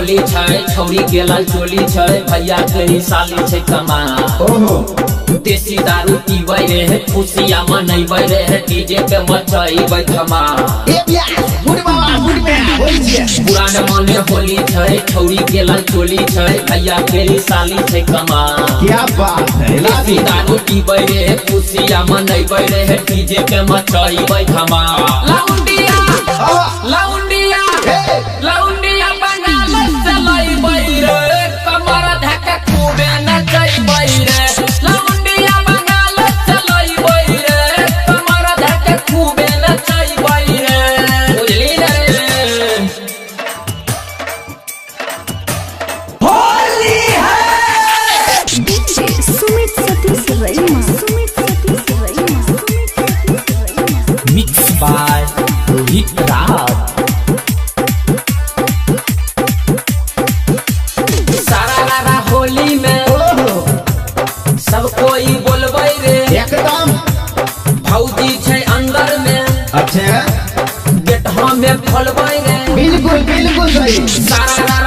होली छै छौरी के लाल चोली छै भैया के साली छै कमा देसी दारू पीबै रे खुशियाँ मनैबै रे डीजे पे मचैबै धमा पुराने मने होली छै छौरी के लाल चोली छै भैया के साली छै कमा क्या बात है देसी दारू पीबै रे खुशियाँ मनैबै रे डीजे पे मचैबै धमा लाउंडिया लाउंडिया लाउंडिया बंगाल चलैबै रे कमर धके खूबे नचैबै रे लाउंडिया बंगाल चलैबै रे कमर धके खूबे नचैबै रे बुझली रे होली है DJ Sumit Satish Raima mix by रात सारा होली में सब कोई बोलबै रे एकदम भौजी छै अंदर में अच्छा गेट में खोलबै रे बिल्कुल बिल्कुल सही सारा